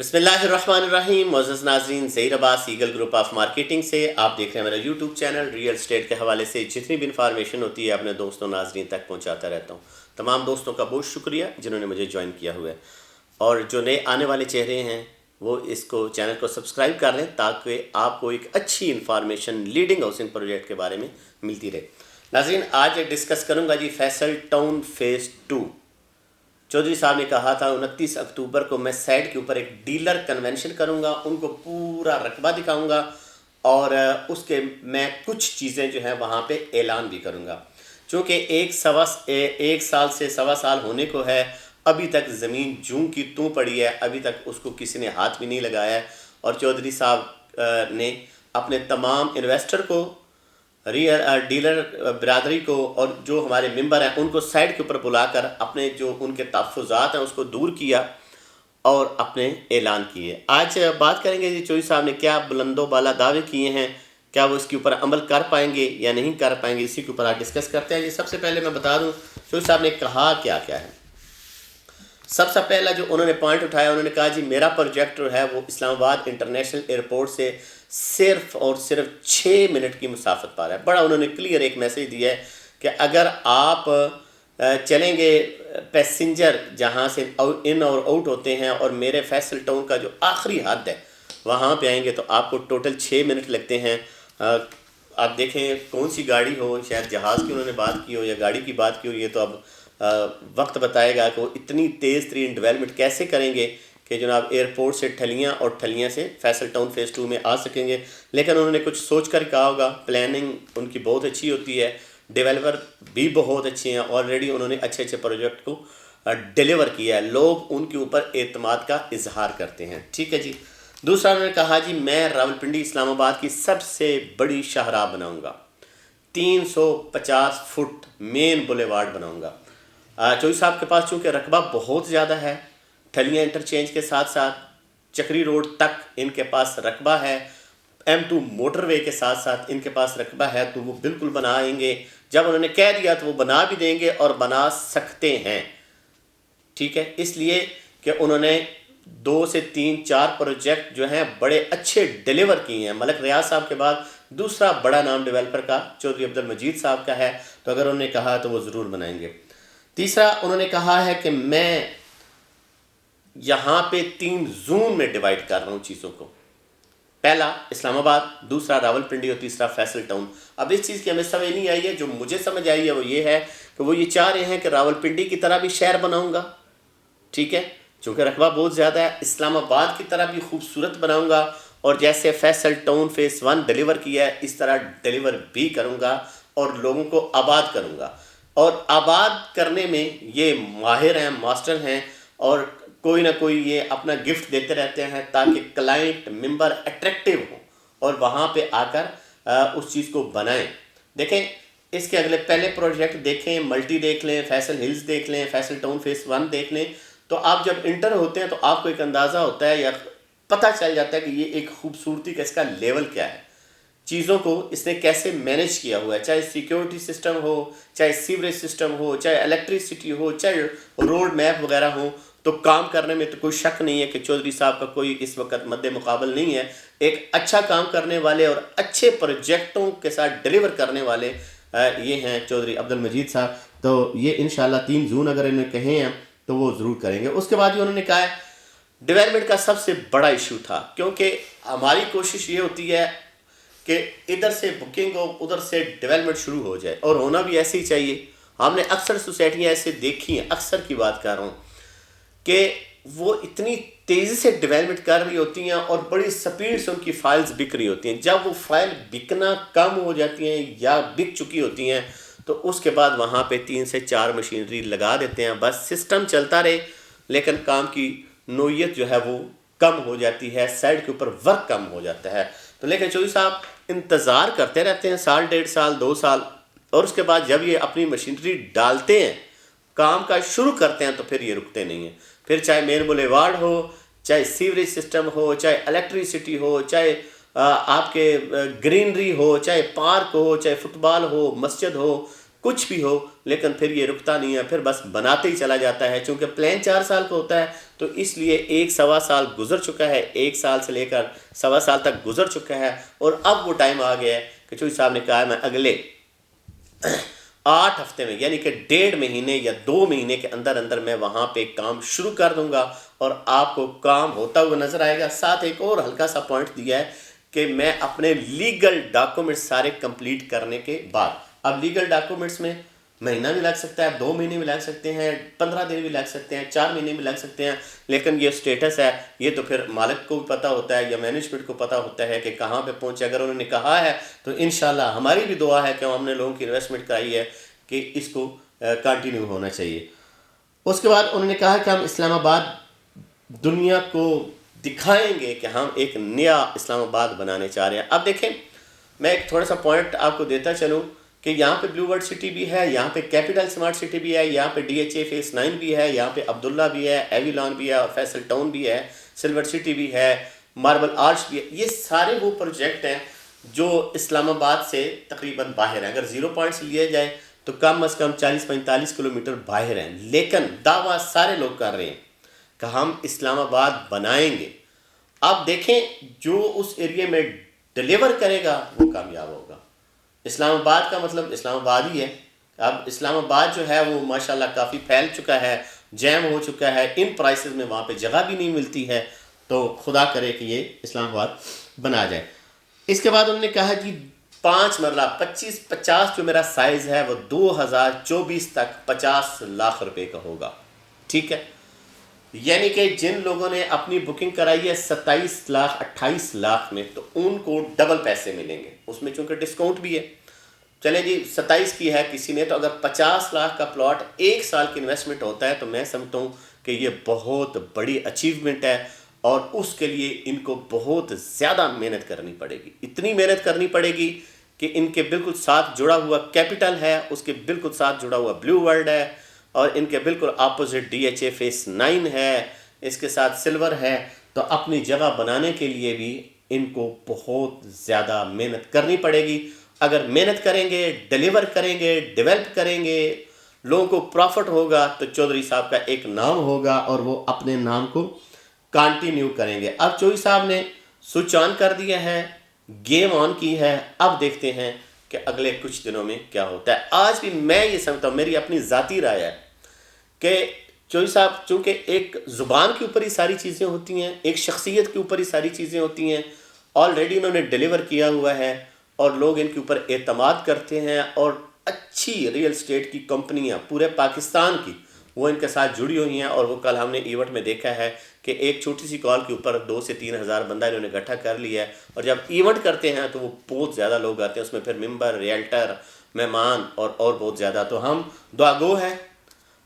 بسم اللہ الرحمن الرحیم۔ معزز ناظرین، ظہیر عباس ایگل گروپ آف مارکیٹنگ سے آپ دیکھ رہے ہیں میرا یوٹیوب چینل۔ ریئل اسٹیٹ کے حوالے سے جتنی بھی انفارمیشن ہوتی ہے اپنے دوستوں ناظرین تک پہنچاتا رہتا ہوں۔ تمام دوستوں کا بہت شکریہ جنہوں نے مجھے جوائن کیا ہوا ہے، اور جو نئے آنے والے چہرے ہیں وہ اس کو چینل کو سبسکرائب کر لیں تاکہ آپ کو ایک اچھی انفارمیشن لیڈنگ ہاؤسنگ پروجیکٹ کے بارے میں ملتی رہے۔ ناظرین، آج ڈسکس کروں گا جی فیصل ٹاؤن فیز 2۔ چودھری صاحب نے کہا تھا 29 اکتوبر کو میں سائٹ کے اوپر ایک ڈیلر کنونشن کروں گا، ان کو پورا رقبہ دکھاؤں گا، اور اس کے میں کچھ چیزیں جو ہیں وہاں پہ اعلان بھی کروں گا۔ چونکہ ایک سال سے سوا سال ہونے کو ہے، ابھی تک زمین جوں کی توں پڑی ہے، ابھی تک اس کو کسی نے ہاتھ بھی نہیں لگایا ہے۔ اور چودھری صاحب نے اپنے تمام انویسٹر کو، ڈیلر برادری کو، اور جو ہمارے ممبر ہیں ان کو سائٹ کے اوپر بلا کر اپنے جو ان کے تحفظات ہیں اس کو دور کیا اور اپنے اعلان کیے۔ آج بات کریں گے جی چودھری صاحب نے کیا بلند و بالا دعوے کیے ہیں، کیا وہ اس کے اوپر عمل کر پائیں گے یا نہیں کر پائیں گے، اسی کے اوپر آج ڈسکس کرتے ہیں۔ جی سب سے پہلے میں بتا دوں چودھری صاحب نے کہا کیا کیا ہے۔ سب سے پہلا جو انہوں نے پوائنٹ اٹھایا، انہوں نے کہا جی میرا پروجیکٹ جو ہے وہ اسلام آباد انٹرنیشنل ایئرپورٹ سے صرف اور صرف 6 منٹ کی مسافت پر ہے۔ بڑا انہوں نے کلیئر ایک میسیج دیا ہے کہ اگر آپ چلیں گے پیسنجر جہاں سے ان اور آؤٹ ہوتے ہیں اور میرے فیصل ٹاؤن کا جو آخری حد ہے وہاں پہ آئیں گے تو آپ کو ٹوٹل 6 منٹ لگتے ہیں۔ آپ دیکھیں کون سی گاڑی ہو، شاید جہاز کی انہوں نے بات کی ہو یا گاڑی کی بات کی ہو، یہ تو اب وقت بتائے گا کہ وہ اتنی تیز ترین ڈیولپمنٹ کیسے کریں گے کہ جناب ایئرپورٹ سے ٹھلیاں اور ٹھلیاں سے فیصل ٹاؤن فیز 2 میں آ سکیں گے۔ لیکن انہوں نے کچھ سوچ کر کہا ہوگا، پلاننگ ان کی بہت اچھی ہوتی ہے، ڈیولپر بھی بہت اچھے ہیں، آلریڈی انہوں نے اچھے اچھے پروجیکٹ کو ڈیلیور کیا ہے، لوگ ان کے اوپر اعتماد کا اظہار کرتے ہیں۔ ٹھیک ہے جی۔ دوسرا انہوں نے کہا جی میں راولپنڈی اسلام آباد کی سب سے بڑی شاہراہ بناؤں گا، 350 فٹ مین بولیوارڈ بناؤں گا۔ چودھری صاحب کے پاس چونکہ رقبہ بہت زیادہ ہے، ٹھلیاں انٹرچینج کے ساتھ ساتھ چکری روڈ تک ان کے پاس رقبہ ہے، M2 موٹر وے کے ساتھ ساتھ ان کے پاس رقبہ ہے، تو وہ بالکل بنائیں گے۔ جب انہوں نے کہہ دیا تو وہ بنا بھی دیں گے اور بنا سکتے ہیں۔ ٹھیک ہے، اس لیے کہ انہوں نے 2 سے 3 4 پروجیکٹ جو ہیں بڑے اچھے ڈیلیور کیے ہیں۔ ملک ریاض صاحب کے بعد دوسرا بڑا نام ڈیولپر کا چودھری عبدالمجید صاحب کا ہے، تو اگر انہوں نے کہا تو وہ ضرور بنائیں گے۔ تیسرا انہوں نے کہا ہے کہ میں یہاں پہ 3 زون میں ڈیوائیڈ کر رہا ہوں چیزوں کو، پہلا اسلام آباد، دوسرا راولپنڈی اور تیسرا فیصل ٹاؤن۔ اب اس چیز کی ہمیں سمجھ نہیں آئی ہے، جو مجھے سمجھ آئی ہے وہ یہ ہے کہ وہ یہ چاہ رہے ہیں کہ راولپنڈی کی طرح بھی شہر بناؤں گا، ٹھیک ہے، چونکہ رقبہ بہت زیادہ ہے، اسلام آباد کی طرح بھی خوبصورت بناؤں گا، اور جیسے فیصل ٹاؤن فیز 1 ڈیلیور کیا ہے اس طرح ڈیلیور بھی کروں گا اور لوگوں کو آباد کروں گا۔ اور آباد کرنے میں یہ ماہر ہیں، ماسٹر ہیں، اور کوئی نہ کوئی یہ اپنا گفٹ دیتے رہتے ہیں تاکہ کلائنٹ ممبر اٹریکٹیو ہوں اور وہاں پہ آ کر اس چیز کو بنائیں۔ دیکھیں اس کے اگلے پہلے پروجیکٹ دیکھیں، ملٹی دیکھ لیں، فیصل ہلز دیکھ لیں، فیصل ٹاؤن فیز 1 دیکھ لیں، تو آپ جب انٹر ہوتے ہیں تو آپ کو ایک اندازہ ہوتا ہے یا پتہ چل جاتا ہے کہ یہ ایک خوبصورتی کا اس کا لیول کیا ہے، چیزوں کو اس نے کیسے مینیج کیا ہوا ہے، چاہے سیکیورٹی سسٹم ہو، چاہے سیوریج سسٹم ہو، چاہے الیکٹریسٹی ہو، چاہے روڈ میپ وغیرہ ہو، تو کام کرنے میں تو کوئی شک نہیں ہے کہ چودھری صاحب کا کوئی اس وقت مد مقابل نہیں ہے۔ ایک اچھا کام کرنے والے اور اچھے پروجیکٹوں کے ساتھ ڈیلیور کرنے والے یہ ہیں چودھری عبدالمجید صاحب، تو یہ انشاءاللہ 3 زون اگر انہیں کہیں ہیں تو وہ ضرور کریں گے۔ اس کے بعد انہوں نے کہا ہے ڈیولپمنٹ کا سب سے بڑا ایشو تھا، کیونکہ ہماری کوشش یہ ہوتی ہے کہ ادھر سے بکنگ ہو، ادھر سے ڈیولپمنٹ شروع ہو جائے، اور ہونا بھی ایسے ہی چاہیے۔ ہم نے اکثر سوسائٹیاں ایسے دیکھی ہیں، اکثر کی بات کر رہا ہوں، کہ وہ اتنی تیزی سے ڈیولپمنٹ کر رہی ہوتی ہیں اور بڑی سپیڈ سے ان کی فائلز بک رہی ہوتی ہیں۔ جب وہ فائل بکنا کم ہو جاتی ہیں یا بک چکی ہوتی ہیں تو اس کے بعد وہاں پہ 3 سے 4 مشینری لگا دیتے ہیں، بس سسٹم چلتا رہے، لیکن کام کی نوعیت جو ہے وہ کم ہو جاتی ہے، سائڈ کے اوپر ورک کم ہو جاتا ہے۔ تو لیکن چودھری صاحب انتظار کرتے رہتے ہیں 1.5 سال 2 سال، اور اس کے بعد جب یہ اپنی مشینری ڈالتے ہیں، کام کا شروع کرتے ہیں، تو پھر یہ رکتے نہیں ہیں۔ پھر چاہے مین بولیوارڈ ہو، چاہے سیوریج سسٹم ہو، چاہے الیکٹریسٹی ہو، چاہے آپ کے گرینری ہو، چاہے پارک ہو، چاہے فٹ بال ہو، مسجد ہو، کچھ بھی ہو، لیکن پھر یہ رکتا نہیں ہے، پھر بس بناتے ہی چلا جاتا ہے. چونکہ پلان 4 سال کا ہوتا ہے تو اس لیے 1-1.25 سال گزر چکا ہے، 1 سال سے لے کر 1.25 سال تک گزر چکا ہے، اور اب وہ ٹائم آ گیا ہے کہ چوئی صاحب نے کہا ہے میں اگلے 8 ہفتے میں، یعنی کہ 1.5 مہینے یا 2 مہینے کے اندر اندر میں وہاں پہ کام شروع کر دوں گا اور آپ کو کام ہوتا ہوا نظر آئے گا. ساتھ ایک اور ہلکا سا پوائنٹ دیا ہے کہ میں اپنے لیگل ڈاکومنٹس سارے کمپلیٹ کرنے کے بعد، اب لیگل ڈاکومنٹس میں مہینہ بھی لگ سکتا ہے، 2 مہینے بھی لگ سکتے ہیں، 15 دن بھی لگ سکتے ہیں، 4 مہینے بھی لگ سکتے ہیں، لیکن یہ سٹیٹس ہے، یہ تو پھر مالک کو بھی پتہ ہوتا ہے یا مینجمنٹ کو پتہ ہوتا ہے کہ کہاں پہ پہنچے. اگر انہوں نے کہا ہے تو انشاءاللہ ہماری بھی دعا ہے کہ ہم نے لوگوں کی انویسٹمنٹ کرائی ہے کہ اس کو کنٹینیو ہونا چاہیے. اس کے بعد انہوں نے کہا کہ ہم اسلام آباد دنیا کو دکھائیں گے کہ ہم ایک نیا اسلام آباد بنانے چاہ رہے ہیں. اب دیکھیں میں ایک تھوڑا سا پوائنٹ آپ کو دیتا چلوں کہ یہاں پہ بلو ورلڈ سٹی بھی ہے، یہاں پہ کیپٹل سمارٹ سٹی بھی ہے، یہاں پہ DHA فیس 9 بھی ہے، یہاں پہ عبداللہ بھی ہے، ایویلان بھی ہے، اور فیصل ٹاؤن بھی ہے، سلور سٹی بھی ہے، ماربل آرچ بھی ہے. یہ سارے وہ پروجیکٹ ہیں جو اسلام آباد سے تقریباً باہر ہیں. اگر 0 پوائنٹس لیے جائے تو کم از کم 40-45 کلومیٹر باہر ہیں، لیکن دعویٰ سارے لوگ کر رہے ہیں کہ ہم اسلام آباد بنائیں گے. اب دیکھیں جو اس ایریے میں ڈیلیور کرے گا وہ کامیاب ہوگا. اسلام آباد کا مطلب اسلام آباد ہی ہے. اب اسلام آباد جو ہے وہ ماشاءاللہ کافی پھیل چکا ہے، جیم ہو چکا ہے، ان پرائسز میں وہاں پہ جگہ بھی نہیں ملتی ہے، تو خدا کرے کہ یہ اسلام آباد بنا جائے. اس کے بعد انہوں نے کہا کہ 5 مرلہ 25-50 جو میرا سائز ہے وہ 2024 تک 50 لاکھ روپے کا ہوگا. ٹھیک ہے، یعنی کہ جن لوگوں نے اپنی بکنگ کرائی ہے 27 لاکھ 28 لاکھ میں تو ان کو ڈبل پیسے ملیں گے. اس میں چونکہ ڈسکاؤنٹ بھی ہے، چلیں جی 27 کی ہے کسی نے، تو اگر 50 لاکھ کا پلاٹ 1 سال کی انویسٹمنٹ ہوتا ہے تو میں سمجھتا ہوں کہ یہ بہت بڑی اچیومنٹ ہے، اور اس کے لیے ان کو بہت زیادہ محنت کرنی پڑے گی. اتنی محنت کرنی پڑے گی کہ ان کے بالکل ساتھ جڑا ہوا کیپٹل ہے، اس کے بالکل ساتھ جڑا ہوا بلیو ورلڈ ہے، اور ان کے بالکل اپوزٹ DHA فیس 9 ہے، اس کے ساتھ سلور ہے. تو اپنی جگہ بنانے کے لیے بھی ان کو بہت زیادہ محنت کرنی پڑے گی. اگر محنت کریں گے، ڈیلیور کریں گے، ڈیولپ کریں گے، لوگوں کو پروفٹ ہوگا تو چودھری صاحب کا ایک نام ہوگا اور وہ اپنے نام کو کنٹینیو کریں گے. اب چوئی صاحب نے سوئچ آن کر دیا ہے، گیم آن کی ہے. اب دیکھتے ہیں کہ اگلے کچھ دنوں میں کیا ہوتا ہے. آج بھی میں یہ سمجھتا ہوں، میری اپنی ذاتی رائے ہے کہ چوئی صاحب چونکہ ایک زبان کے اوپر ہی ساری چیزیں ہوتی ہیں، ایک شخصیت کے اوپر ہی ساری چیزیں ہوتی ہیں. آلریڈی انہوں نے ڈیلیور کیا ہوا ہے اور لوگ ان کے اوپر اعتماد کرتے ہیں، اور اچھی ریئل اسٹیٹ کی کمپنیاں پورے پاکستان کی وہ ان کے ساتھ جڑی ہوئی ہیں. اور وہ کل ہم نے ایونٹ میں دیکھا ہے کہ ایک چھوٹی سی کال کے اوپر 2 سے 3 ہزار بندہ انہوں نے اکٹھا کر لیا ہے. اور جب ایونٹ کرتے ہیں تو وہ بہت زیادہ لوگ آتے ہیں، اس میں پھر ممبر، ریئلٹر، مہمان اور بہت زیادہ. تو ہم دعا گو ہیں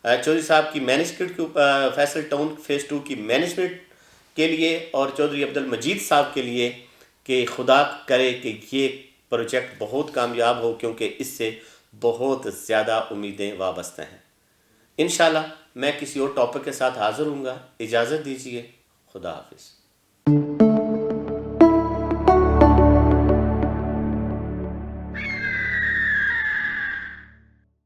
چودھری صاحب کی مینجمنٹ کے فیصل ٹاؤن فیس 2 کی مینجمنٹ کے لیے اور چودھری عبدالمجید صاحب کے لیے کہ خدا کرے کہ یہ پروجیکٹ بہت کامیاب ہو، کیونکہ اس سے بہت زیادہ امیدیں وابستہ ہیں. انشاءاللہ میں کسی اور ٹاپک کے ساتھ حاضر ہوں گا. اجازت دیجیے، خدا حافظ.